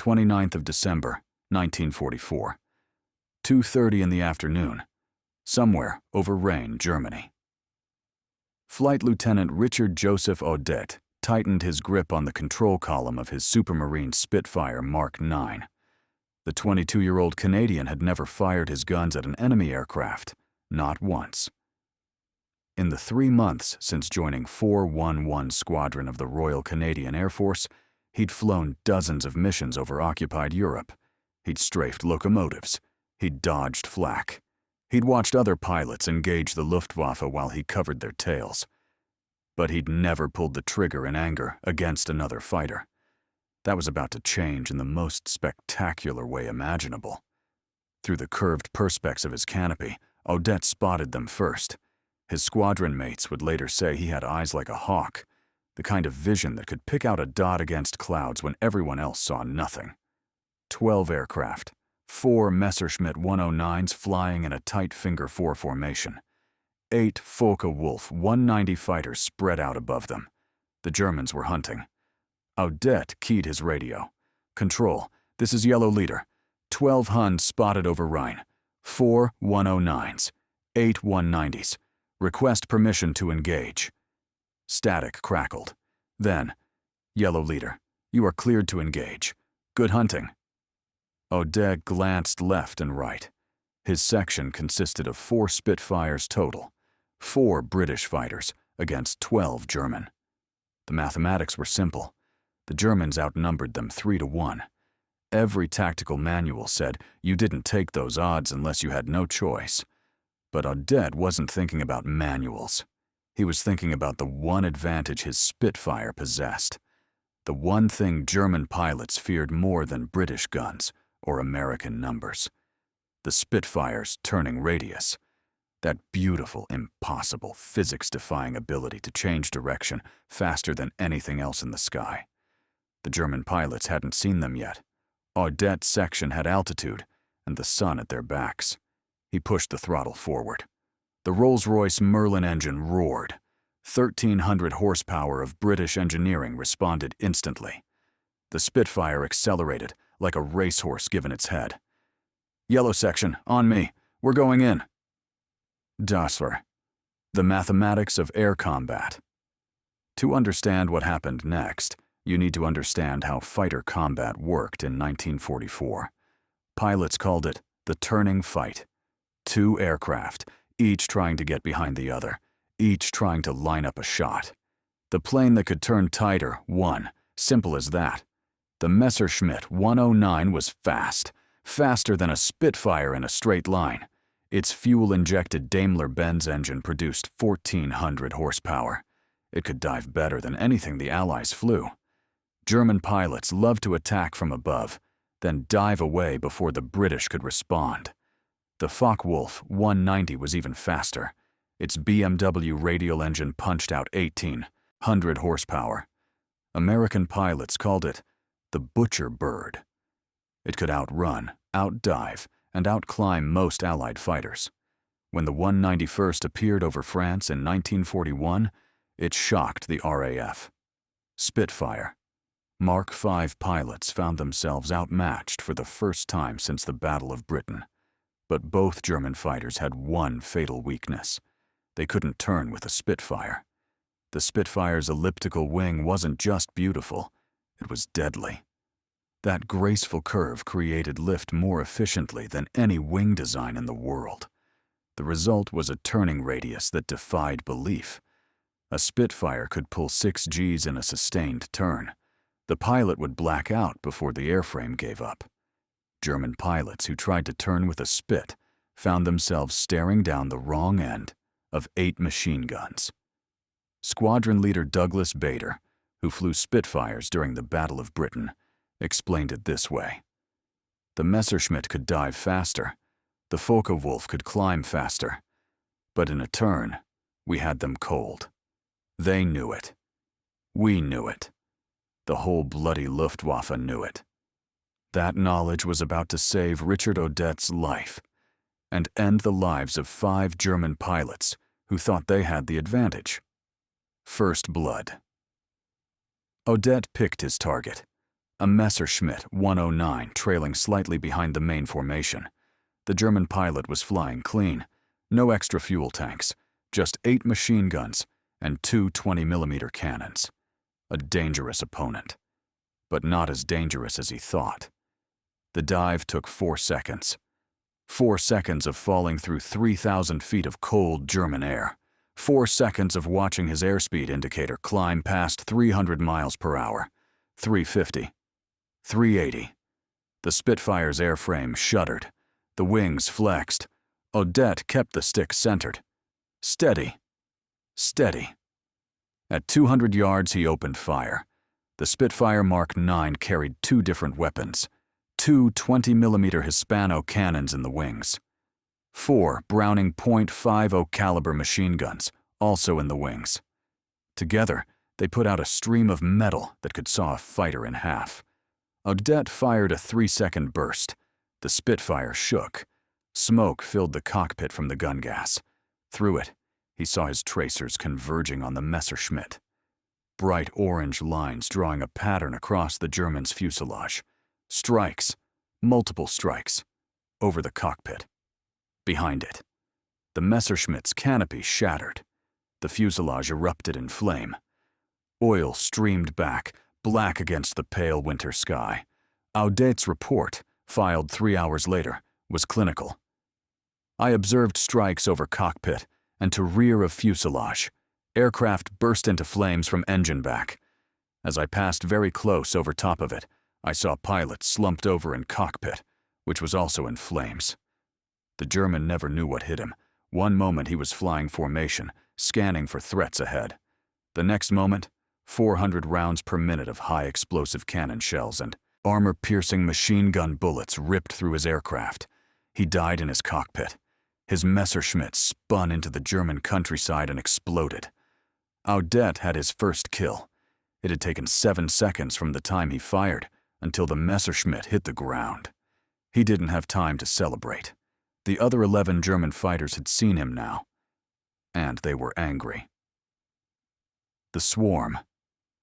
29th of December, 1944. 2:30 in the afternoon, somewhere over Rhein, Germany. Flight Lieutenant Richard Joseph Odette tightened his grip on the control column of his Supermarine Spitfire Mark IX. The 22-year-old Canadian had never fired his guns at an enemy aircraft, not once. In the 3 months since joining 411 Squadron of the Royal Canadian Air Force, he'd flown dozens of missions over occupied Europe. He'd strafed locomotives. He'd dodged flak. He'd watched other pilots engage the Luftwaffe while he covered their tails. But he'd never pulled the trigger in anger against another fighter. That was about to change in the most spectacular way imaginable. Through the curved perspex of his canopy, Odette spotted them first. His squadron mates would later say he had eyes like a hawk, the kind of vision that could pick out a dot against clouds when everyone else saw nothing. 12 aircraft, 4 Messerschmitt 109s flying in a tight finger 4 formation. 8 Focke-Wulf 190 fighters spread out above them. The Germans were hunting. Odette keyed his radio. "Control, this is Yellow Leader. 12 Huns spotted over Rhine. 4 109s, 8 190s. Request permission to engage." Static crackled. Then, "Yellow Leader, you are cleared to engage. Good hunting." Odette glanced left and right. His section consisted of 4 Spitfires total, 4 British fighters against 12 German. The mathematics were simple. The Germans outnumbered them 3-1. Every tactical manual said you didn't take those odds unless you had no choice. But Odette wasn't thinking about manuals. He was thinking about the one advantage his Spitfire possessed. The one thing German pilots feared more than British guns or American numbers. The Spitfire's turning radius. That beautiful, impossible, physics-defying ability to change direction faster than anything else in the sky. The German pilots hadn't seen them yet. Odette's section had altitude and the sun at their backs. He pushed the throttle forward. The Rolls-Royce Merlin engine roared. 1,300 horsepower of British engineering responded instantly. The Spitfire accelerated like a racehorse given its head. "Yellow section, on me. We're going in." Dasfer. The mathematics of air combat. To understand what happened next, you need to understand how fighter combat worked in 1944. Pilots called it the turning fight. 2 aircraft, each trying to get behind the other, each trying to line up a shot. The plane that could turn tighter won, simple as that. The Messerschmitt 109 was fast, faster than a Spitfire in a straight line. Its fuel-injected Daimler-Benz engine produced 1,400 horsepower. It could dive better than anything the Allies flew. German pilots loved to attack from above, then dive away before the British could respond. The Focke-Wulf 190 was even faster. Its BMW radial engine punched out 1,800 horsepower. American pilots called it the Butcher Bird. It could outrun, outdive, and outclimb most Allied fighters. When the 191st appeared over France in 1941, it shocked the RAF. Spitfire. Mark V pilots found themselves outmatched for the first time since the Battle of Britain. But both German fighters had one fatal weakness. They couldn't turn with a Spitfire. The Spitfire's elliptical wing wasn't just beautiful, it was deadly. That graceful curve created lift more efficiently than any wing design in the world. The result was a turning radius that defied belief. A Spitfire could pull 6 Gs in a sustained turn. The pilot would black out before the airframe gave up. German pilots who tried to turn with a Spit found themselves staring down the wrong end of 8 machine guns. Squadron leader Douglas Bader, who flew Spitfires during the Battle of Britain, explained it this way. The Messerschmitt could dive faster, the Focke-Wulf could climb faster, but in a turn, we had them cold. They knew it. We knew it. The whole bloody Luftwaffe knew it. That knowledge was about to save Richard Odette's life and end the lives of 5 German pilots who thought they had the advantage. First blood. Odette picked his target. A Messerschmitt 109 trailing slightly behind the main formation. The German pilot was flying clean. No extra fuel tanks, just 8 machine guns and 2 20mm cannons. A dangerous opponent, but not as dangerous as he thought. The dive took 4 seconds. 4 seconds of falling through 3,000 feet of cold German air. 4 seconds of watching his airspeed indicator climb past 300 miles per hour. 350. 380. The Spitfire's airframe shuddered. The wings flexed. Odette kept the stick centered. Steady. Steady. At 200 yards, he opened fire. The Spitfire Mark 9 carried 2 different weapons. 2 20mm Hispano cannons in the wings. 4 Browning .50 caliber machine guns, also in the wings. Together, they put out a stream of metal that could saw a fighter in half. Odette fired a 3-second burst. The Spitfire shook. Smoke filled the cockpit from the gun gas. Through it, he saw his tracers converging on the Messerschmitt. Bright orange lines drawing a pattern across the German's fuselage. Strikes, multiple strikes, over the cockpit. Behind it, the Messerschmitt's canopy shattered. The fuselage erupted in flame. Oil streamed back, black against the pale winter sky. Odette's report, filed 3 hours later, was clinical. I observed strikes over cockpit and to rear of fuselage. Aircraft burst into flames from engine back. As I passed very close over top of it, I saw pilots slumped over in cockpit, which was also in flames. The German never knew what hit him. One moment he was flying formation, scanning for threats ahead. The next moment, 400 rounds per minute of high explosive cannon shells and armor-piercing machine gun bullets ripped through his aircraft. He died in his cockpit. His Messerschmitt spun into the German countryside and exploded. Odette had his first kill. It had taken 7 seconds from the time he fired until the Messerschmitt hit the ground. He didn't have time to celebrate. The other 11 German fighters had seen him now, and they were angry. The swarm.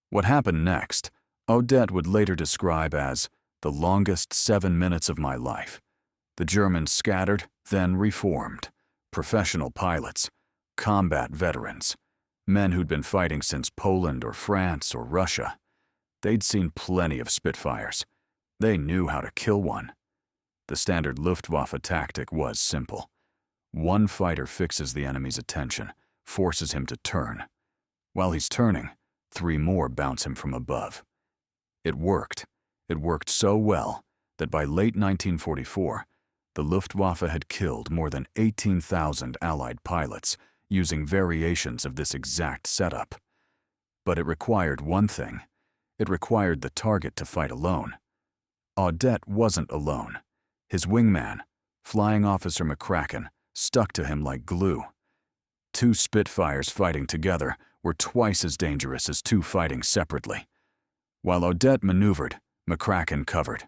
What happened next, Odette would later describe as the longest 7 minutes of my life. The Germans scattered, then reformed. Professional pilots, combat veterans, men who'd been fighting since Poland or France or Russia. They'd seen plenty of Spitfires. They knew how to kill one. The standard Luftwaffe tactic was simple. One fighter fixes the enemy's attention, forces him to turn. While he's turning, 3 more bounce him from above. It worked. It worked so well that by late 1944, the Luftwaffe had killed more than 18,000 Allied pilots using variations of this exact setup. But it required one thing. It required the target to fight alone. Odette wasn't alone. His wingman, Flying Officer McCracken, stuck to him like glue. 2 Spitfires fighting together were twice as dangerous as 2 fighting separately. While Odette maneuvered, McCracken covered.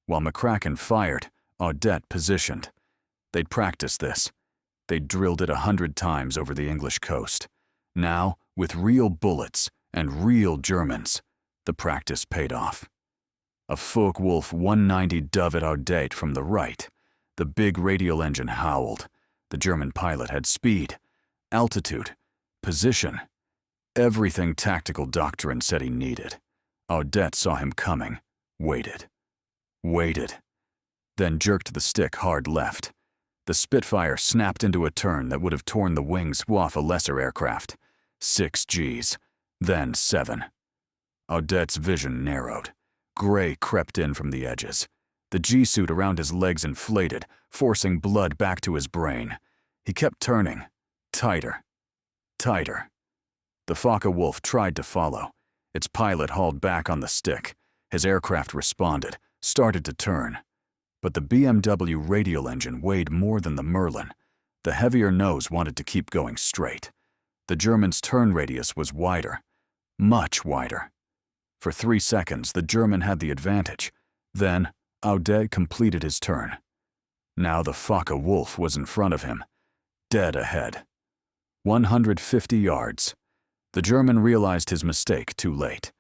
While McCracken fired, Odette positioned. They'd practiced this. They'd drilled it 100 times over the English coast. Now, with real bullets and real Germans, the practice paid off. A Focke-Wulf 190 dove at Odette from the right. The big radial engine howled. The German pilot had speed, altitude, position, everything tactical doctrine said he needed. Odette saw him coming, waited, then jerked the stick hard left. The Spitfire snapped into a turn that would have torn the wings off a lesser aircraft. 6 Gs, then 7. Odette's vision narrowed. Gray crept in from the edges. The G-suit around his legs inflated, forcing blood back to his brain. He kept turning. Tighter. Tighter. The Focke-Wulf tried to follow. Its pilot hauled back on the stick. His aircraft responded, started to turn. But the BMW radial engine weighed more than the Merlin. The heavier nose wanted to keep going straight. The German's turn radius was wider. Much wider. For 3 seconds, the German had the advantage. Then, Odette completed his turn. Now the Focke-Wulf was in front of him, dead ahead. 150 yards. The German realized his mistake too late.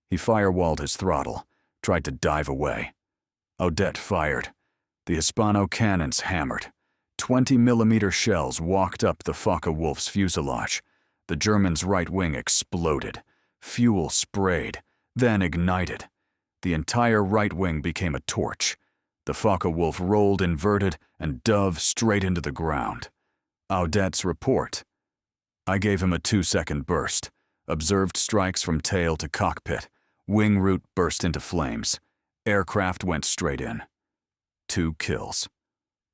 He firewalled his throttle, tried to dive away. Odette fired. The Hispano cannons hammered. 20mm shells walked up the Focke-Wulf's fuselage. The German's right wing exploded. Fuel sprayed, then ignited. The entire right wing became a torch. The Focke-Wulf rolled inverted and dove straight into the ground. Odette's report. I gave him a 2-second burst. Observed strikes from tail to cockpit. Wing root burst into flames. Aircraft went straight in. 2 kills.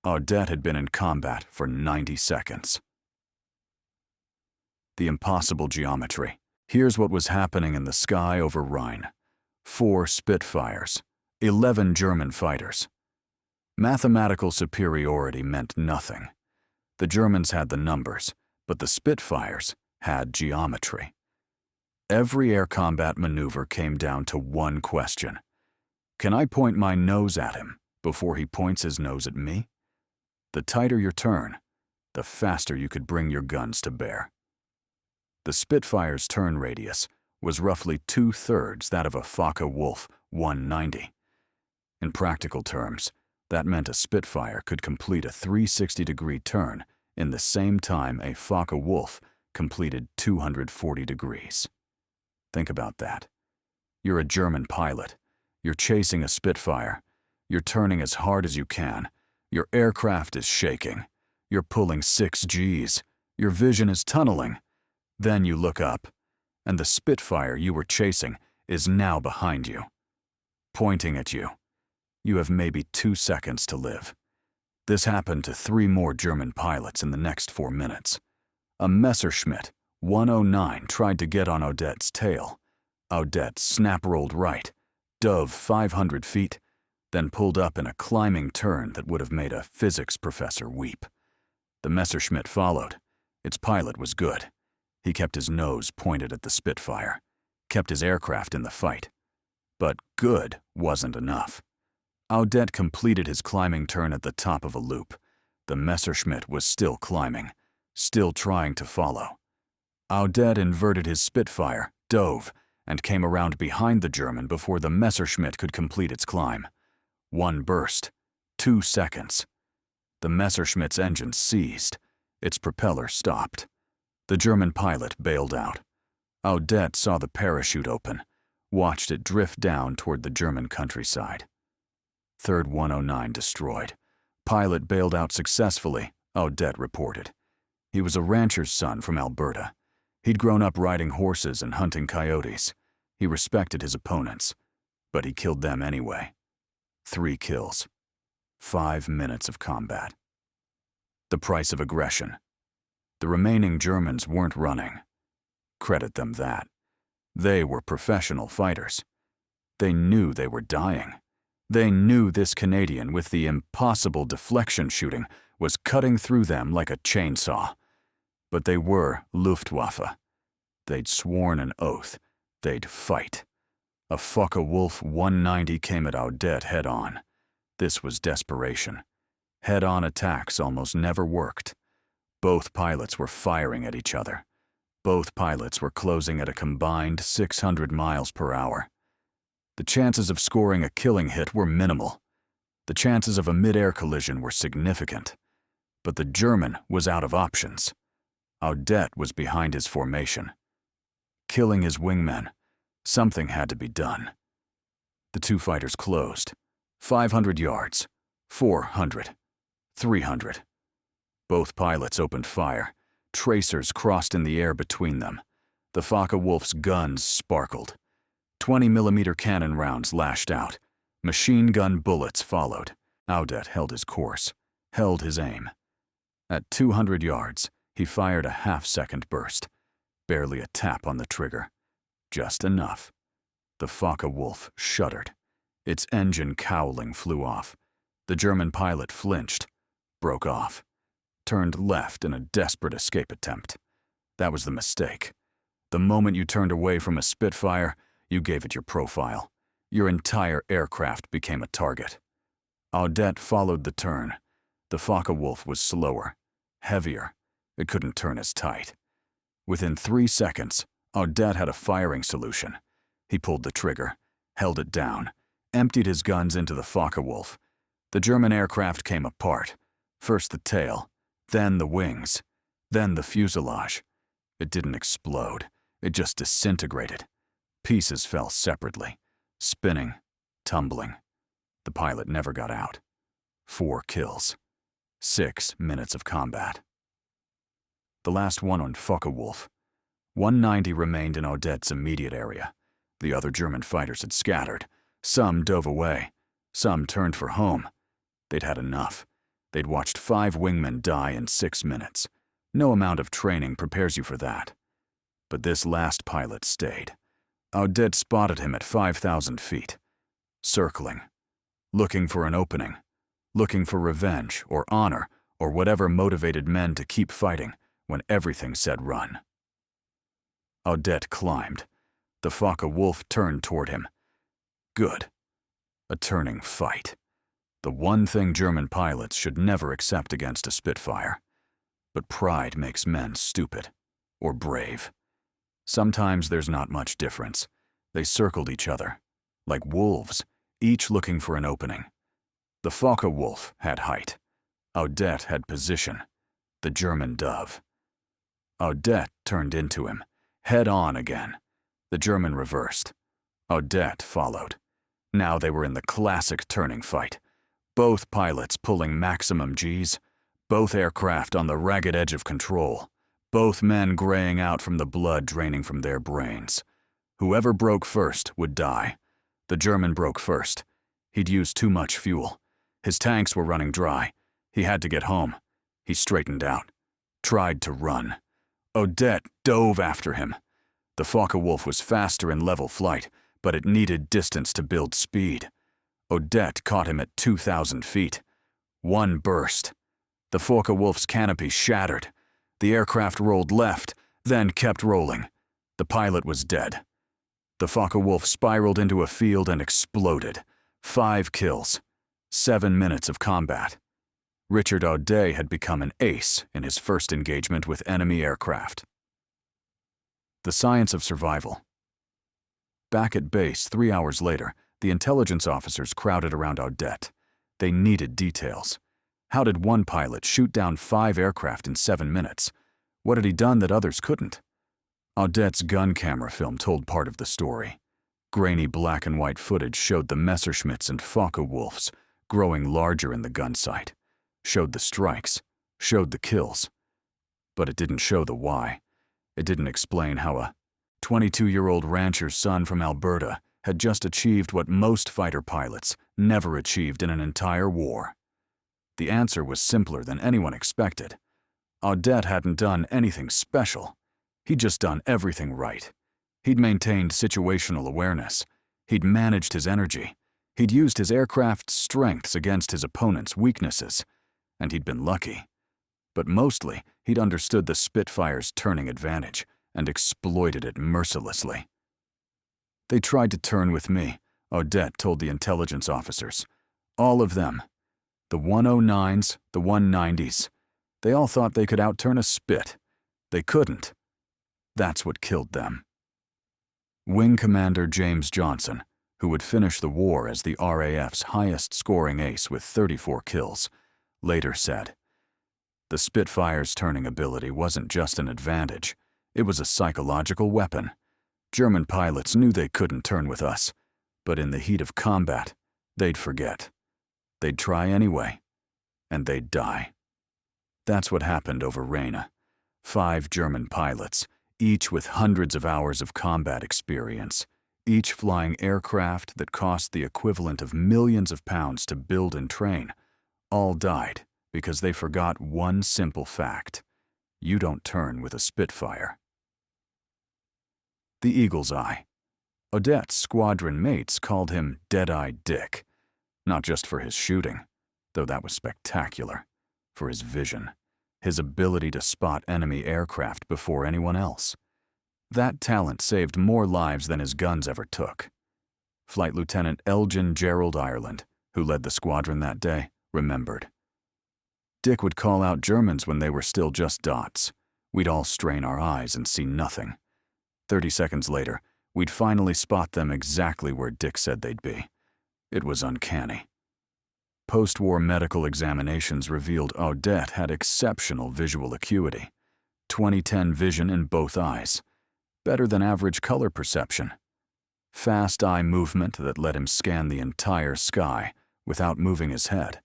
Odette had been in combat for 90 seconds. The impossible geometry. Here's what was happening in the sky over Rhine. 4 Spitfires. 11 German fighters. Mathematical superiority meant nothing. The Germans had the numbers, but the Spitfires had geometry. Every air combat maneuver came down to one question. Can I point my nose at him before he points his nose at me? The tighter your turn, the faster you could bring your guns to bear. The Spitfire's turn radius was roughly 2/3 that of a Focke-Wulf 190. In practical terms, that meant a Spitfire could complete a 360-degree turn in the same time a Focke-Wulf completed 240 degrees. Think about that. You're a German pilot. You're chasing a Spitfire. You're turning as hard as you can. Your aircraft is shaking. You're pulling 6 Gs. Your vision is tunneling. Then you look up, and the Spitfire you were chasing is now behind you, pointing at you. You have maybe 2 seconds to live. This happened to 3 more German pilots in the next 4 minutes. A Messerschmitt 109 tried to get on Odette's tail. Odette snap-rolled right, dove 500 feet, then pulled up in a climbing turn that would have made a physics professor weep. The Messerschmitt followed. Its pilot was good. He kept his nose pointed at the Spitfire, kept his aircraft in the fight. But good wasn't enough. Odette completed his climbing turn at the top of a loop. The Messerschmitt was still climbing, still trying to follow. Odette inverted his Spitfire, dove, and came around behind the German before the Messerschmitt could complete its climb. 1 burst, 2 seconds. The Messerschmitt's engine seized. Its propeller stopped. The German pilot bailed out. Odette saw the parachute open, watched it drift down toward the German countryside. Third 109 destroyed. Pilot bailed out successfully, Odette reported. He was a rancher's son from Alberta. He'd grown up riding horses and hunting coyotes. He respected his opponents, but he killed them anyway. 3 kills. 5 minutes of combat. The price of aggression. The remaining Germans weren't running. Credit them that. They were professional fighters. They knew they were dying. They knew this Canadian with the impossible deflection shooting was cutting through them like a chainsaw. But they were Luftwaffe. They'd sworn an oath. They'd fight. A Focke-Wulf 190 came at Odette head-on. This was desperation. Head-on attacks almost never worked. Both pilots were firing at each other. Both pilots were closing at a combined 600 miles per hour. The chances of scoring a killing hit were minimal. The chances of a mid-air collision were significant. But the German was out of options. Odette was behind his formation. Killing his wingmen. Something had to be done. The 2 fighters closed. 500 yards. 400. 300. Both pilots opened fire. Tracers crossed in the air between them. The Focke-Wulf's guns sparkled. 20mm cannon rounds lashed out. Machine gun bullets followed. Odette held his course, held his aim. At 200 yards, he fired a half-second burst. Barely a tap on the trigger. Just enough. The Focke-Wulf shuddered. Its engine cowling flew off. The German pilot flinched, broke off, turned left in a desperate escape attempt. That was the mistake. The moment you turned away from a Spitfire, you gave it your profile. Your entire aircraft became a target. Odette followed the turn. The Focke-Wulf was slower, heavier. It couldn't turn as tight. Within 3 seconds, Odette had a firing solution. He pulled the trigger, held it down, emptied his guns into the Focke-Wulf. The German aircraft came apart. First the tail, then the wings, then the fuselage. It didn't explode. It just disintegrated. Pieces fell separately, spinning, tumbling. The pilot never got out. 4 kills. 6 minutes of combat. The last one on Focke-Wulf. 190 remained in Odette's immediate area. The other German fighters had scattered. Some dove away. Some turned for home. They'd had enough. They'd watched 5 wingmen die in 6 minutes. No amount of training prepares you for that. But this last pilot stayed. Odette spotted him at 5,000 feet, circling, looking for an opening, looking for revenge or honor or whatever motivated men to keep fighting when everything said run. Odette climbed. The Focke-Wulf turned toward him. Good. A turning fight. The one thing German pilots should never accept against a Spitfire. But pride makes men stupid or brave. Sometimes there's not much difference. They circled each other, like wolves, each looking for an opening. The Focke-Wulf had height. Odette had position. The German dove. Odette turned into him, head on again. The German reversed. Odette followed. Now they were in the classic turning fight. Both pilots pulling maximum Gs, both aircraft on the ragged edge of control, both men graying out from the blood draining from their brains. Whoever broke first would die. The German broke first. He'd used too much fuel. His tanks were running dry. He had to get home. He straightened out, tried to run. Odette dove after him. The Focke-Wulf was faster in level flight, but it needed distance to build speed. Odette caught him at 2,000 feet. One burst. The Focke-Wulf's canopy shattered. The aircraft rolled left, then kept rolling. The pilot was dead. The Focke-Wulf spiraled into a field and exploded. 5 kills. 7 minutes of combat. Richard Odette had become an ace in his first engagement with enemy aircraft. The science of survival. Back at base 3 hours later, the intelligence officers crowded around Odette. They needed details. How did one pilot shoot down 5 aircraft in 7 minutes? What had he done that others couldn't? Odette's gun camera film told part of the story. Grainy black and white footage showed the Messerschmitts and Focke-Wulfs growing larger in the gun sight, showed the strikes, showed the kills. But it didn't show the why. It didn't explain how a 22-year-old rancher's son from Alberta had just achieved what most fighter pilots never achieved in an entire war. The answer was simpler than anyone expected. Odette hadn't done anything special. He'd just done everything right. He'd maintained situational awareness. He'd managed his energy. He'd used his aircraft's strengths against his opponent's weaknesses. And he'd been lucky. But mostly, he'd understood the Spitfire's turning advantage and exploited it mercilessly. They tried to turn with me, Odette told the intelligence officers. All of them. The 109s, the 190s. They all thought they could outturn a Spit. They couldn't. That's what killed them. Wing Commander James Johnson, who would finish the war as the RAF's highest-scoring ace with 34 kills, later said, "The Spitfire's turning ability wasn't just an advantage. It was a psychological weapon. German pilots knew they couldn't turn with us, but in the heat of combat, they'd forget. They'd try anyway, and they'd die." That's what happened over Reyna. 5 German pilots, each with hundreds of hours of combat experience, each flying aircraft that cost the equivalent of millions of pounds to build and train, all died because they forgot one simple fact: you don't turn with a Spitfire. The Eagle's Eye. Odette's squadron mates called him Dead-Eyed Dick, not just for his shooting, though that was spectacular, for his vision, his ability to spot enemy aircraft before anyone else. That talent saved more lives than his guns ever took. Flight Lieutenant Elgin Gerald Ireland, who led the squadron that day, remembered. Dick would call out Germans when they were still just dots. We'd all strain our eyes and see nothing. 30 seconds later, we'd finally spot them exactly where Dick said they'd be. It was uncanny. Post-war medical examinations revealed Odette had exceptional visual acuity, 20/10 vision in both eyes, better than average color perception, fast eye movement that let him scan the entire sky without moving his head.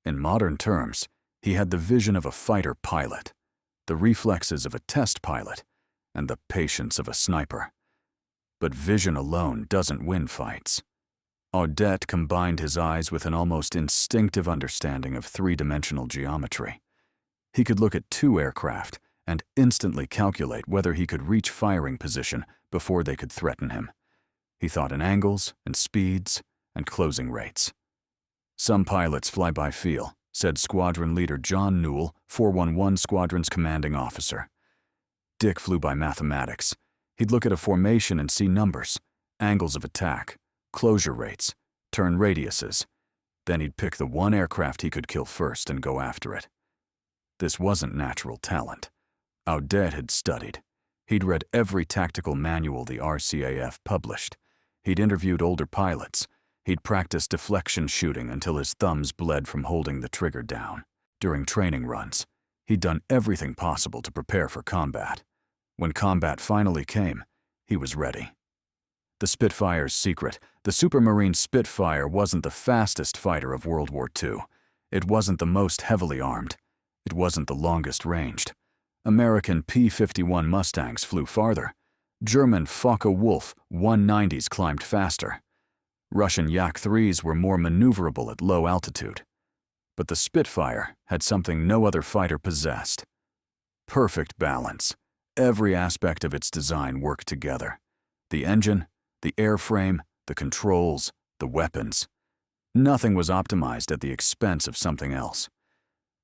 In modern terms, he had the vision of a fighter pilot, the reflexes of a test pilot, and the patience of a sniper. But vision alone doesn't win fights. Odette combined his eyes with an almost instinctive understanding of three-dimensional geometry. He could look at two aircraft and instantly calculate whether he could reach firing position before they could threaten him. He thought in angles and speeds and closing rates. Some pilots fly by feel, said Squadron Leader John Newell, 411 Squadron's commanding officer. Dick flew by mathematics. He'd look at a formation and see numbers, angles of attack, closure rates, turn radiuses. Then he'd pick the one aircraft he could kill first and go after it. This wasn't natural talent. Odette had studied. He'd read every tactical manual the RCAF published. He'd interviewed older pilots. He'd practiced deflection shooting until his thumbs bled from holding the trigger down. During training runs, he'd done everything possible to prepare for combat. When combat finally came, he was ready. The Spitfire's secret: the Supermarine Spitfire wasn't the fastest fighter of World War II. It wasn't the most heavily armed. It wasn't the longest ranged. American P-51 Mustangs flew farther. German Focke-Wulf 190s climbed faster. Russian Yak-3s were more maneuverable at low altitude. But the Spitfire had something no other fighter possessed: perfect balance. Every aspect of its design worked together. The engine, the airframe, the controls, the weapons. Nothing was optimized at the expense of something else.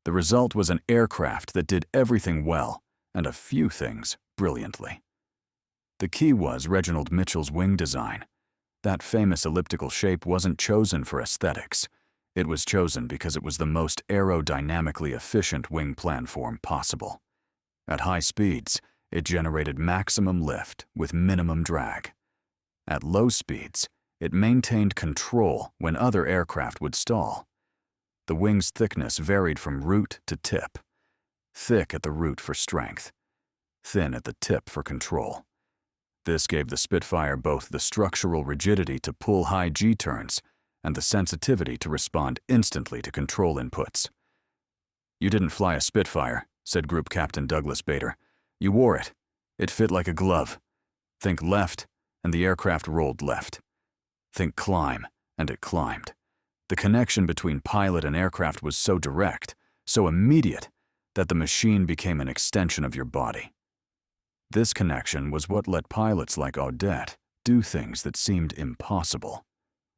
The result was an aircraft that did everything well and a few things brilliantly. The key was Reginald Mitchell's wing design. That famous elliptical shape wasn't chosen for aesthetics. It was chosen because it was the most aerodynamically efficient wing planform possible. At high speeds, it generated maximum lift with minimum drag. At low speeds, it maintained control when other aircraft would stall. The wing's thickness varied from root to tip. Thick at the root for strength, thin at the tip for control. This gave the Spitfire both the structural rigidity to pull high G-turns and the sensitivity to respond instantly to control inputs. "You didn't fly a Spitfire," said Group Captain Douglas Bader. "You wore it. It fit like a glove. Think left, and the aircraft rolled left. Think climb, and it climbed. The connection between pilot and aircraft was so direct, so immediate, that the machine became an extension of your body." This connection was what let pilots like Odette do things that seemed impossible.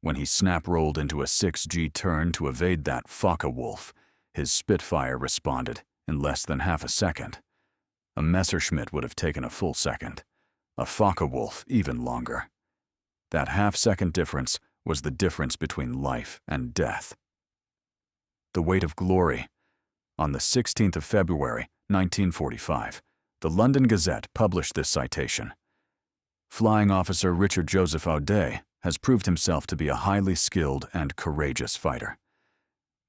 When he snap-rolled into a 6G turn to evade that Focke-Wulf, his Spitfire responded in less than half a second. A Messerschmitt would have taken a full second. A Focke-Wulf even longer. That half-second difference was the difference between life and death. The Weight of Glory. On the 16th of February, 1945, the London Gazette published this citation. "Flying Officer Richard Joseph Odette has proved himself to be a highly skilled and courageous fighter."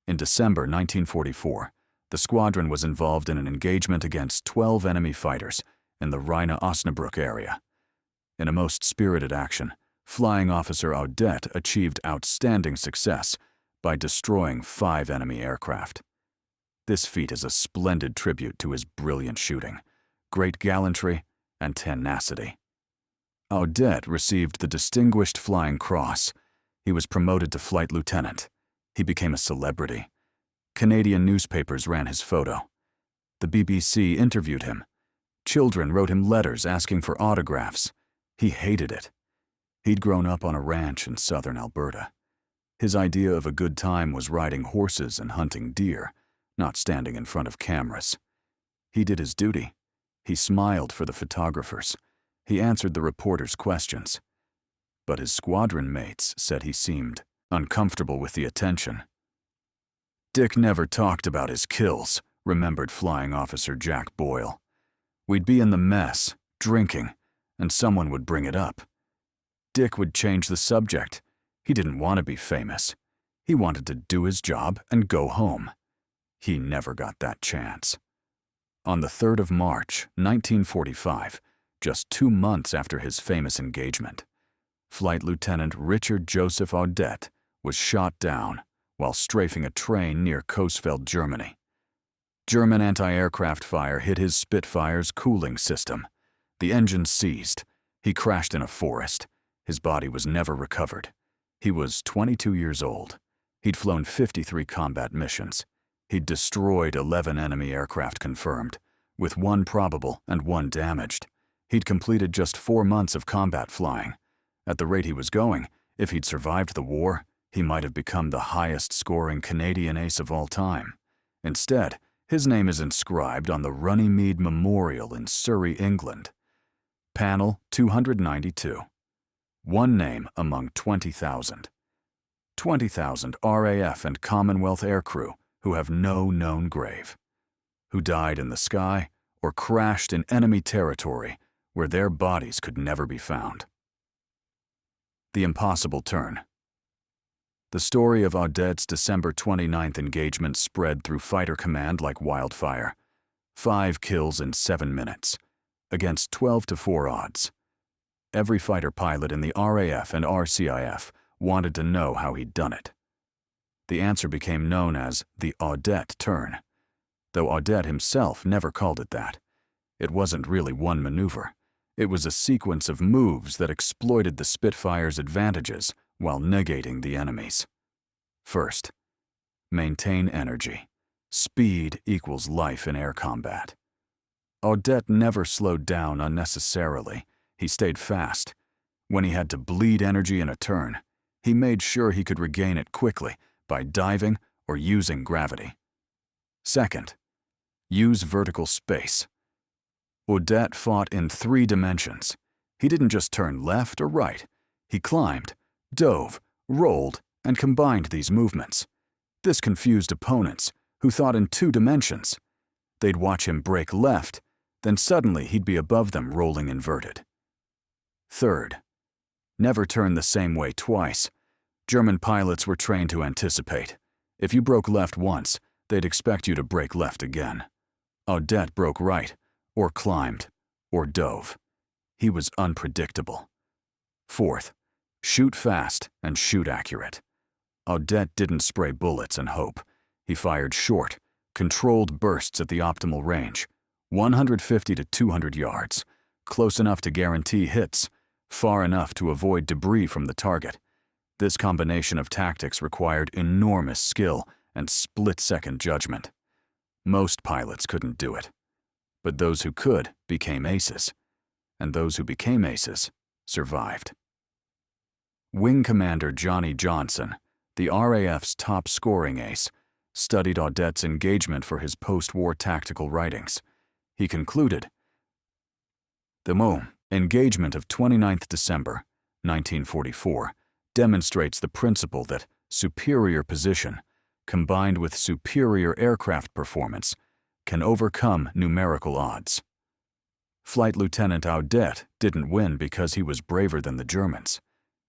In December 1944, the squadron was involved in an engagement against 12 enemy fighters in the Rhine-Osnabrück area. In a most spirited action, Flying Officer Odette achieved outstanding success by destroying 5 enemy aircraft. This feat is a splendid tribute to his brilliant shooting, great gallantry, and tenacity. Odette received the Distinguished Flying Cross. He was promoted to flight lieutenant. He became a celebrity. Canadian newspapers ran his photo. The BBC interviewed him. Children wrote him letters asking for autographs. He hated it. He'd grown up on a ranch in southern Alberta. His idea of a good time was riding horses and hunting deer, not standing in front of cameras. He did his duty. He smiled for the photographers. He answered the reporters' questions. But his squadron mates said he seemed uncomfortable with the attention. "Dick never talked about his kills," remembered Flying Officer Jack Boyle. "We'd be in the mess, drinking, and someone would bring it up. Dick would change the subject. He didn't want to be famous. He wanted to do his job and go home. He never got that chance. On the 3rd of March, 1945, just 2 months after his famous engagement, Flight Lieutenant Richard Joseph Audet was shot down while strafing a train near Coesfeld, Germany. German anti-aircraft fire hit his Spitfire's cooling system. The engine seized. He crashed in a forest. His body was never recovered. He was 22 years old. He'd flown 53 combat missions. He'd destroyed 11 enemy aircraft confirmed, with 1 probable and 1 damaged. He'd completed just 4 months of combat flying. At the rate he was going, if he'd survived the war, he might have become the highest-scoring Canadian ace of all time. Instead, his name is inscribed on the Runnymede Memorial in Surrey, England. Panel 292. One name among 20,000. 20,000 RAF and Commonwealth aircrew who have no known grave, who died in the sky or crashed in enemy territory where their bodies could never be found. The impossible turn. The story of Audet's December 29th engagement spread through fighter command like wildfire. 5 kills in 7 minutes, against 12-4 odds. Every fighter pilot in the RAF and RCIF wanted to know how he'd done it. The answer became known as the Audet turn, though Audet himself never called it that. It wasn't really one maneuver. It was a sequence of moves that exploited the Spitfire's advantages while negating the enemy's. First, maintain energy. Speed equals life in air combat. Audet never slowed down unnecessarily. He stayed fast. When he had to bleed energy in a turn, he made sure he could regain it quickly by diving or using gravity. Second, use vertical space. Audet fought in 3 dimensions. He didn't just turn left or right. He climbed, dove, rolled, and combined these movements. This confused opponents, who thought in 2 dimensions. They'd watch him break left, then suddenly he'd be above them rolling inverted. Third, never turn the same way twice. German pilots were trained to anticipate. If you broke left once, they'd expect you to break left again. Audet broke right, or climbed, or dove. He was unpredictable. Fourth, shoot fast and shoot accurate. Audet didn't spray bullets and hope. He fired short, controlled bursts at the optimal range, 150 to 200 yards, close enough to guarantee hits, far enough to avoid debris from the target. This combination of tactics required enormous skill and split-second judgment. Most pilots couldn't do it. But those who could became aces, and those who became aces survived. Wing Commander Johnny Johnson, the RAF's top scoring ace, studied Audet's engagement for his post-war tactical writings. He concluded, "The engagement of 29th December, 1944, demonstrates the principle that superior position, combined with superior aircraft performance, can overcome numerical odds." Flight Lieutenant Audet didn't win because he was braver than the Germans.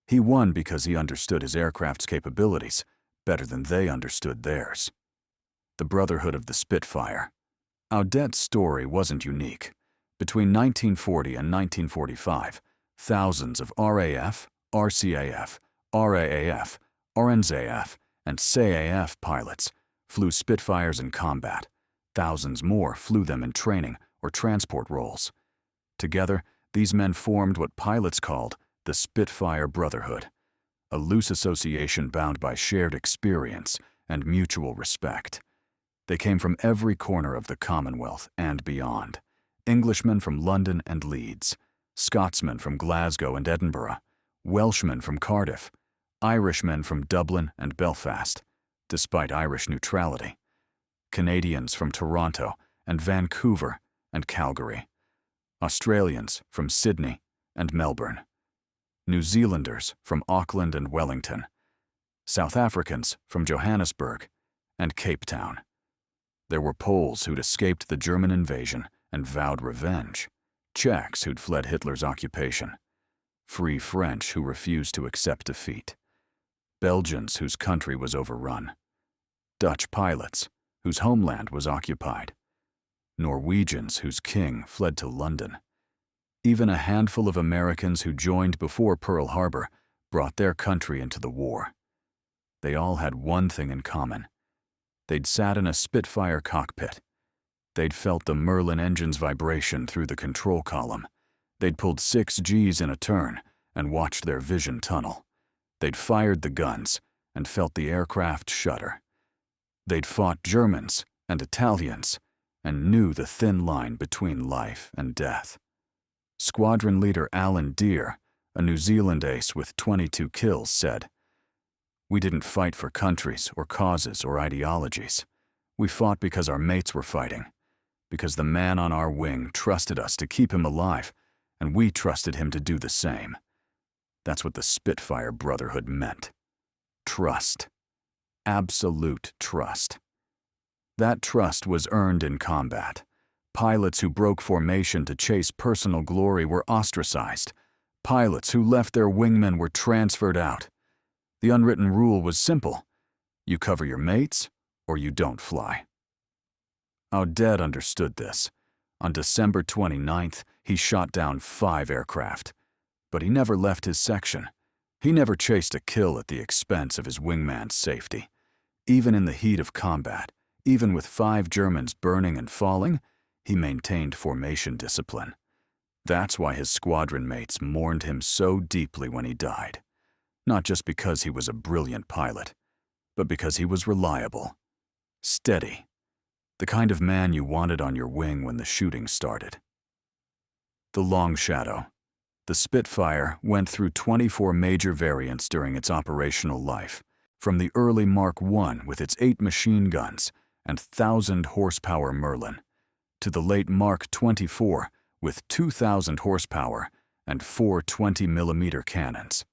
He won because he understood his aircraft's capabilities better than they understood theirs. The Brotherhood of the Spitfire. Audet's story wasn't unique. Between 1940 and 1945, thousands of RAF, RCAF, RAAF, RNZAF, and CAF pilots flew Spitfires in combat. Thousands more flew them in training or transport roles. Together, these men formed what pilots called the Spitfire Brotherhood, a loose association bound by shared experience and mutual respect. They came from every corner of the Commonwealth and beyond. Englishmen from London and Leeds, Scotsmen from Glasgow and Edinburgh, Welshmen from Cardiff, Irishmen from Dublin and Belfast, despite Irish neutrality, Canadians from Toronto and Vancouver and Calgary, Australians from Sydney and Melbourne, New Zealanders from Auckland and Wellington, South Africans from Johannesburg and Cape Town. There were Poles who'd escaped the German invasion and vowed revenge, Czechs who'd fled Hitler's occupation, Free French who refused to accept defeat. Belgians whose country was overrun, Dutch pilots whose homeland was occupied, Norwegians whose king fled to London. Even a handful of Americans who joined before Pearl Harbor brought their country into the war. They all had one thing in common. They'd sat in a Spitfire cockpit. They'd felt the Merlin engine's vibration through the control column. They'd pulled 6 Gs in a turn and watched their vision tunnel. They'd fired the guns and felt the aircraft shudder. They'd fought Germans and Italians and knew the thin line between life and death. Squadron leader Alan Deere, a New Zealand ace with 22 kills, said, "We didn't fight for countries or causes or ideologies. We fought because our mates were fighting, because the man on our wing trusted us to keep him alive, and we trusted him to do the same." That's what the Spitfire Brotherhood meant. Trust. Absolute trust. That trust was earned in combat. Pilots who broke formation to chase personal glory were ostracized. Pilots who left their wingmen were transferred out. The unwritten rule was simple. You cover your mates, or you don't fly. Audet understood this. On December 29th, he shot down 5 aircraft. But he never left his section. He never chased a kill at the expense of his wingman's safety. Even in the heat of combat, even with 5 Germans burning and falling, he maintained formation discipline. That's why his squadron mates mourned him so deeply when he died. Not just because he was a brilliant pilot, but because he was reliable, steady, the kind of man you wanted on your wing when the shooting started. The Long Shadow. The Spitfire went through 24 major variants during its operational life, from the early Mark I with its 8 machine guns and 1,000-horsepower Merlin, to the late Mark 24 with 2,000 horsepower and 4 20mm cannons.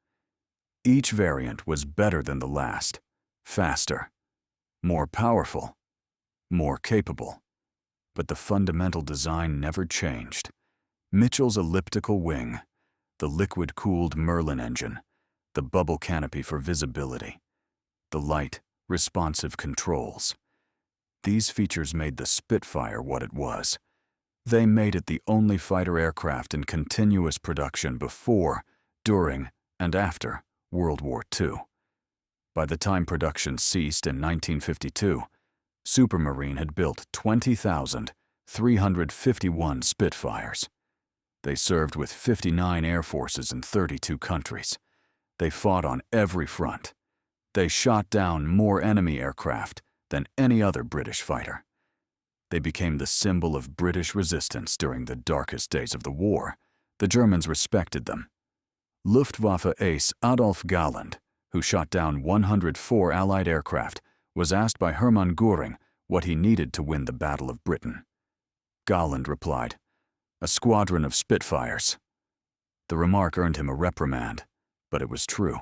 Each variant was better than the last, faster, more powerful, more capable. But the fundamental design never changed. Mitchell's elliptical wing, the liquid-cooled Merlin engine, the bubble canopy for visibility, the light, responsive controls. These features made the Spitfire what it was. They made it the only fighter aircraft in continuous production before, during, and after World War II. By the time production ceased in 1952, Supermarine had built 20,351 Spitfires. They served with 59 air forces in 32 countries. They fought on every front. They shot down more enemy aircraft than any other British fighter. They became the symbol of British resistance during the darkest days of the war. The Germans respected them. Luftwaffe ace Adolf Galland, who shot down 104 Allied aircraft, was asked by Hermann Göring what he needed to win the Battle of Britain. Galland replied, "A squadron of Spitfires." The remark earned him a reprimand, but it was true.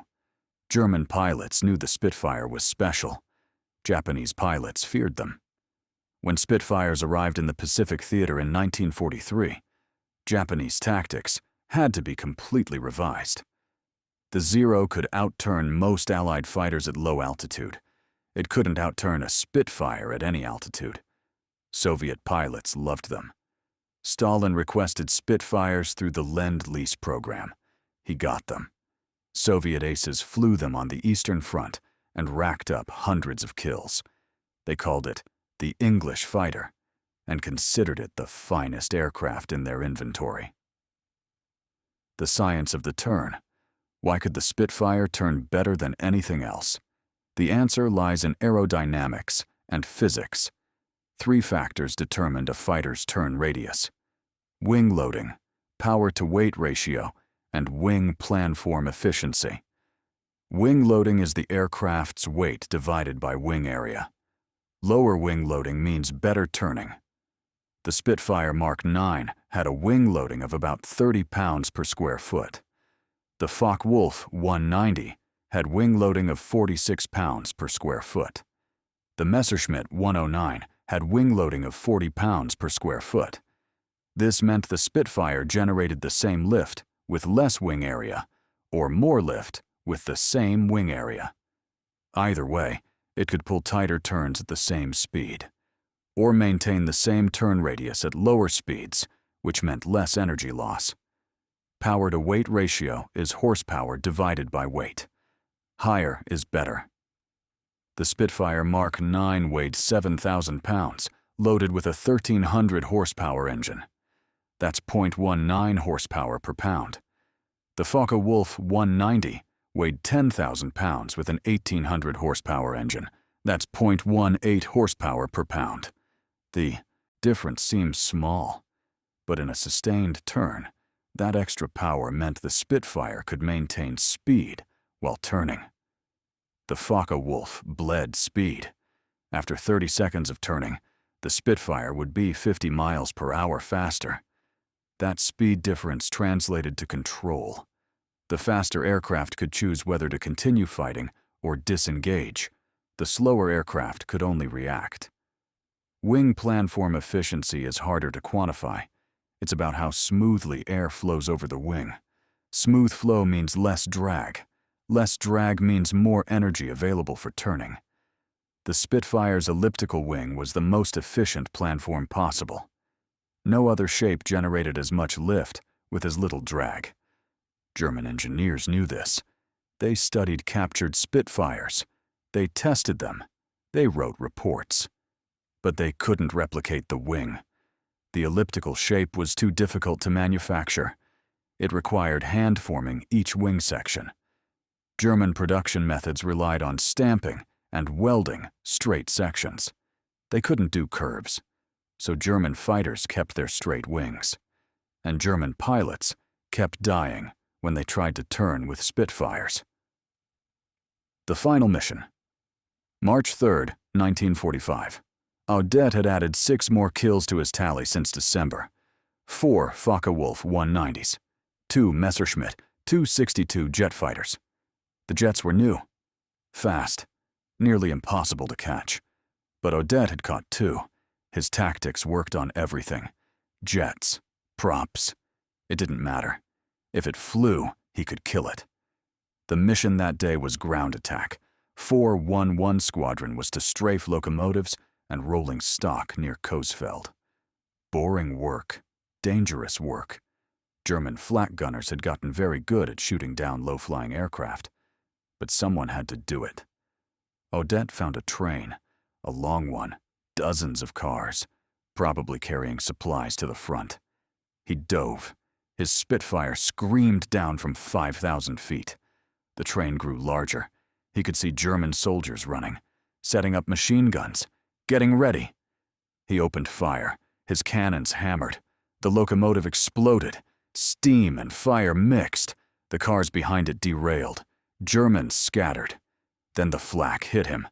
German pilots knew the Spitfire was special. Japanese pilots feared them. When Spitfires arrived in the Pacific Theater in 1943, Japanese tactics had to be completely revised. The Zero could outturn most Allied fighters at low altitude. It couldn't outturn a Spitfire at any altitude. Soviet pilots loved them. Stalin requested Spitfires through the Lend-Lease program. He got them. Soviet aces flew them on the Eastern Front and racked up hundreds of kills. They called it the English fighter and considered it the finest aircraft in their inventory. The science of the turn. Why could the Spitfire turn better than anything else? The answer lies in aerodynamics and physics. 3 factors determined a fighter's turn radius: wing loading, power-to-weight ratio, and wing planform efficiency. Wing loading is the aircraft's weight divided by wing area. Lower wing loading means better turning. The Spitfire Mark IX had a wing loading of about 30 pounds per square foot. The Focke-Wulf 190 had wing loading of 46 pounds per square foot. The Messerschmitt 109 had wing loading of 40 pounds per square foot. This meant the Spitfire generated the same lift with less wing area, or more lift with the same wing area. Either way, it could pull tighter turns at the same speed, or maintain the same turn radius at lower speeds, which meant less energy loss. Power-to-weight ratio is horsepower divided by weight. Higher is better. The Spitfire Mark IX weighed 7,000 pounds, loaded with a 1,300 horsepower engine. That's 0.19 horsepower per pound. The Focke-Wulf 190 weighed 10,000 pounds with an 1,800 horsepower engine. That's 0.18 horsepower per pound. The difference seems small, but in a sustained turn, that extra power meant the Spitfire could maintain speed while turning. The Focke-Wulf bled speed. After 30 seconds of turning, the Spitfire would be 50 miles per hour faster. That speed difference translated to control. The faster aircraft could choose whether to continue fighting or disengage. The slower aircraft could only react. Wing planform efficiency is harder to quantify. It's about how smoothly air flows over the wing. Smooth flow means less drag. Less drag means more energy available for turning. The Spitfire's elliptical wing was the most efficient planform possible. No other shape generated as much lift with as little drag. German engineers knew this. They studied captured Spitfires. They tested them. They wrote reports. But they couldn't replicate the wing. The elliptical shape was too difficult to manufacture. It required hand-forming each wing section. German production methods relied on stamping and welding straight sections. They couldn't do curves, so German fighters kept their straight wings. And German pilots kept dying when they tried to turn with Spitfires. The final mission. March 3, 1945. Odette had added 6 more kills to his tally since December. 4 Focke-Wulf 190s, 2 Messerschmitt 262 jet fighters. The jets were new, fast, nearly impossible to catch. But Odette had caught 2. His tactics worked on everything. Jets, props. It didn't matter. If it flew, he could kill it. The mission that day was ground attack. 411 Squadron was to strafe locomotives and rolling stock near Coesfeld. Boring work, dangerous work. German flak gunners had gotten very good at shooting down low-flying aircraft, but someone had to do it. Odette found a train, a long one, dozens of cars, probably carrying supplies to the front. He dove. His Spitfire screamed down from 5,000 feet. The train grew larger. He could see German soldiers running, setting up machine guns, getting ready. He opened fire. His cannons hammered. The locomotive exploded. Steam and fire mixed. The cars behind it derailed. Germans scattered. Then the flak hit him.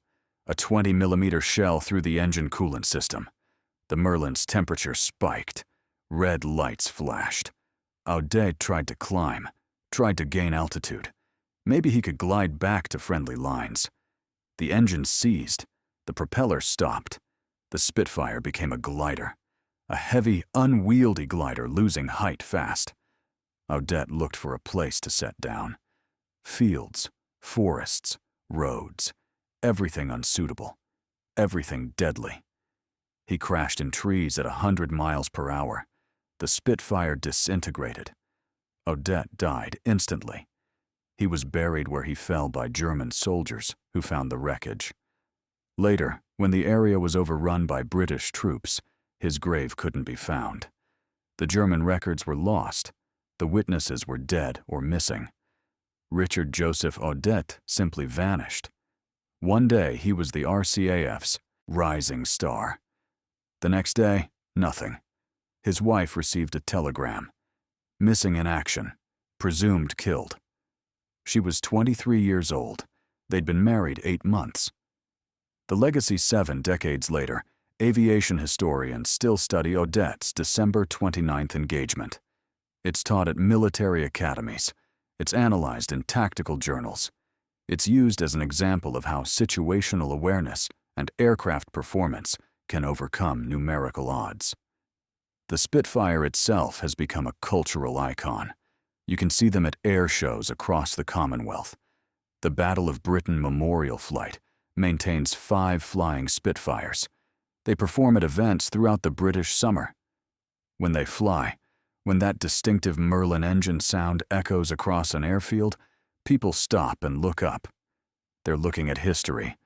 A 20-millimeter shell through the engine coolant system. The Merlin's temperature spiked. Red lights flashed. Odette tried to climb, tried to gain altitude. Maybe he could glide back to friendly lines. The engine seized. The propeller stopped. The Spitfire became a glider. A heavy, unwieldy glider losing height fast. Odette looked for a place to set down. Fields, forests, roads, everything unsuitable, everything deadly. He crashed in trees at 100 miles per hour. The Spitfire disintegrated. Odette died instantly. He was buried where he fell by German soldiers who found the wreckage. Later, when the area was overrun by British troops, his grave couldn't be found. The German records were lost. The witnesses were dead or missing. Richard Joseph Odette simply vanished. One day, he was the RCAF's rising star. The next day, nothing. His wife received a telegram. Missing in action. Presumed killed. She was 23 years old. They'd been married 8 months. The legacy 7 decades later, aviation historians still study Odette's December 29th engagement. It's taught at military academies. It's analyzed in tactical journals. It's used as an example of how situational awareness and aircraft performance can overcome numerical odds. The Spitfire itself has become a cultural icon. You can see them at air shows across the Commonwealth. The Battle of Britain Memorial Flight maintains 5 flying Spitfires. They perform at events throughout the British summer. When they fly, when that distinctive Merlin engine sound echoes across an airfield, people stop and look up. They're looking at history,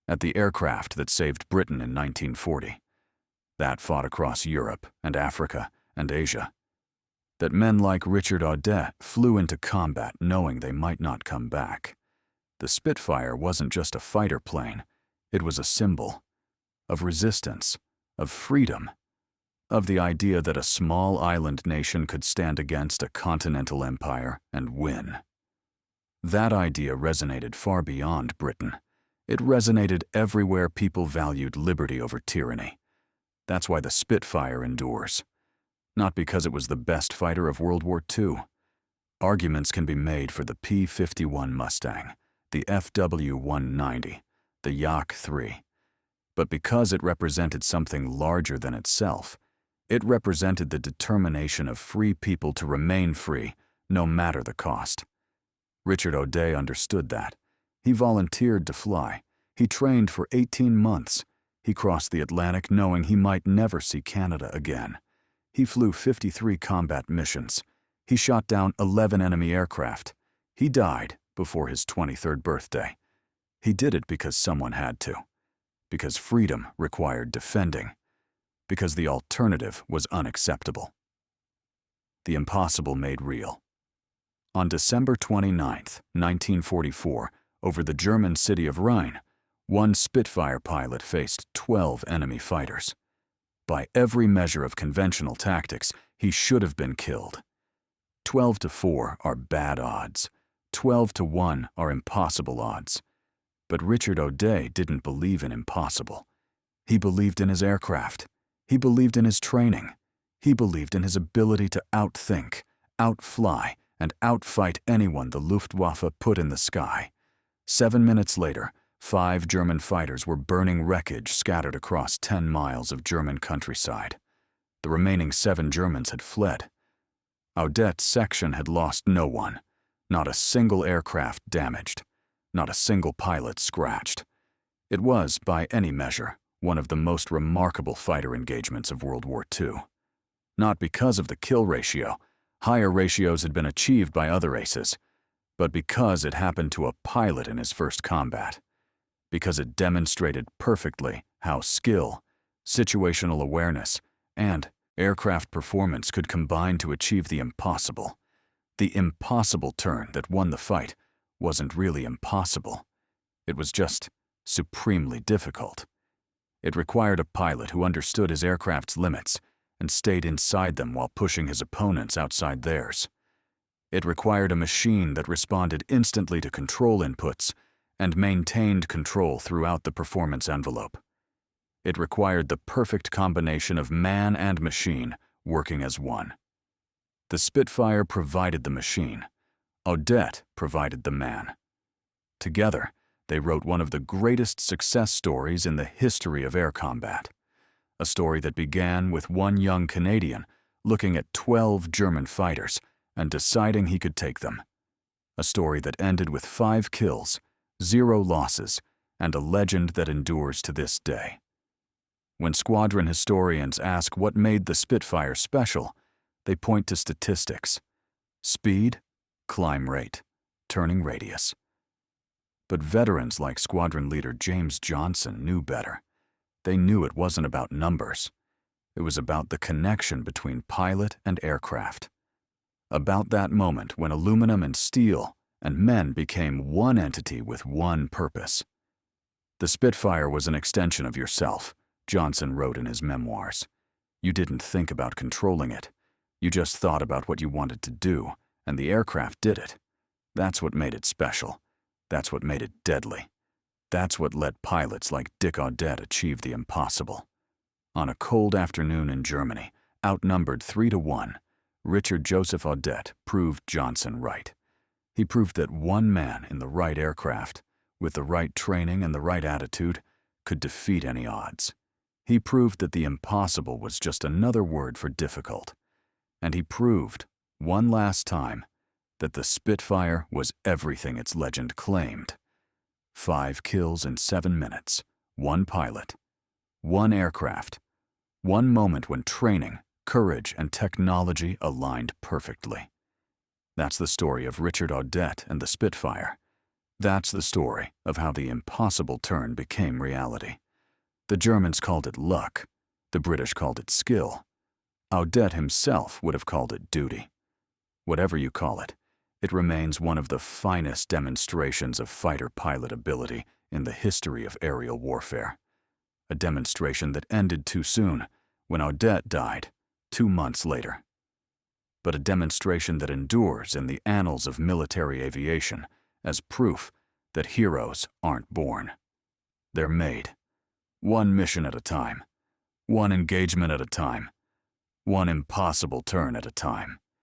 at the aircraft that saved Britain in 1940, that fought across Europe and Africa and Asia, that men like Richard Audet flew into combat knowing they might not come back. The Spitfire wasn't just a fighter plane, it was a symbol of resistance, of freedom, of the idea that a small island nation could stand against a continental empire and win. That idea resonated far beyond Britain. It resonated everywhere people valued liberty over tyranny. That's why the Spitfire endures. Not because it was the best fighter of World War II. Arguments can be made for the P-51 Mustang, the FW-190, the Yak-3. But because it represented something larger than itself, it represented the determination of free people to remain free, no matter the cost. Richard Audet understood that. He volunteered to fly. He trained for 18 months. He crossed the Atlantic knowing he might never see Canada again. He flew 53 combat missions. He shot down 11 enemy aircraft. He died before his 23rd birthday. He did it because someone had to. Because freedom required defending. Because the alternative was unacceptable. The impossible made real. On December 29, 1944, over the German city of Rhein, one Spitfire pilot faced 12 enemy fighters. By every measure of conventional tactics, he should have been killed. 12-4 are bad odds. 12-1 are impossible odds. But Richard Audet didn't believe in impossible. He believed in his aircraft. He believed in his training. He believed in his ability to outthink, outfly, and outfight anyone the Luftwaffe put in the sky. 7 minutes later, 5 German fighters were burning wreckage scattered across 10 miles of German countryside. The remaining 7 Germans had fled. Audet's section had lost no one. Not a single aircraft damaged. Not a single pilot scratched. It was, by any measure, one of the most remarkable fighter engagements of World War II. Not because of the kill ratio. Higher ratios had been achieved by other aces. But because it happened to a pilot in his first combat. Because it demonstrated perfectly how skill, situational awareness, and aircraft performance could combine to achieve the impossible. The impossible turn that won the fight wasn't really impossible. It was just supremely difficult. It required a pilot who understood his aircraft's limits and stayed inside them while pushing his opponents outside theirs. It required a machine that responded instantly to control inputs and maintained control throughout the performance envelope. It required the perfect combination of man and machine working as one. The Spitfire provided the machine. Audet provided the man. Together, they wrote one of the greatest success stories in the history of air combat. A story that began with one young Canadian looking at 12 German fighters and deciding he could take them. A story that ended with 5 kills, 0 losses, and a legend that endures to this day. When squadron historians ask what made the Spitfire special, they point to statistics: speed, climb rate, turning radius. But veterans like squadron leader James Johnson knew better. They knew it wasn't about numbers. It was about the connection between pilot and aircraft. About that moment when aluminum and steel and men became one entity with one purpose. The Spitfire was an extension of yourself, Johnson wrote in his memoirs. You didn't think about controlling it. You just thought about what you wanted to do, and the aircraft did it. That's what made it special. That's what made it deadly. That's what let pilots like Dick Audet achieve the impossible. On a cold afternoon in Germany, outnumbered 3-1, Richard Joseph Audet proved Johnson right. He proved that one man in the right aircraft, with the right training and the right attitude, could defeat any odds. He proved that the impossible was just another word for difficult. And he proved, one last time, that the Spitfire was everything its legend claimed. 5 kills in 7 minutes, 1 pilot, 1 aircraft, 1 moment when training, courage, and technology aligned perfectly. That's the story of Richard Audette and the Spitfire. That's the story of how the impossible turn became reality. The Germans called it luck. The British called it skill. Audette himself would have called it duty. Whatever you call it, it remains one of the finest demonstrations of fighter-pilot ability in the history of aerial warfare. A demonstration that ended too soon when Audette died 2 months later. But a demonstration that endures in the annals of military aviation as proof that heroes aren't born. They're made. 1 mission at a time, 1 engagement at a time, 1 impossible turn at a time.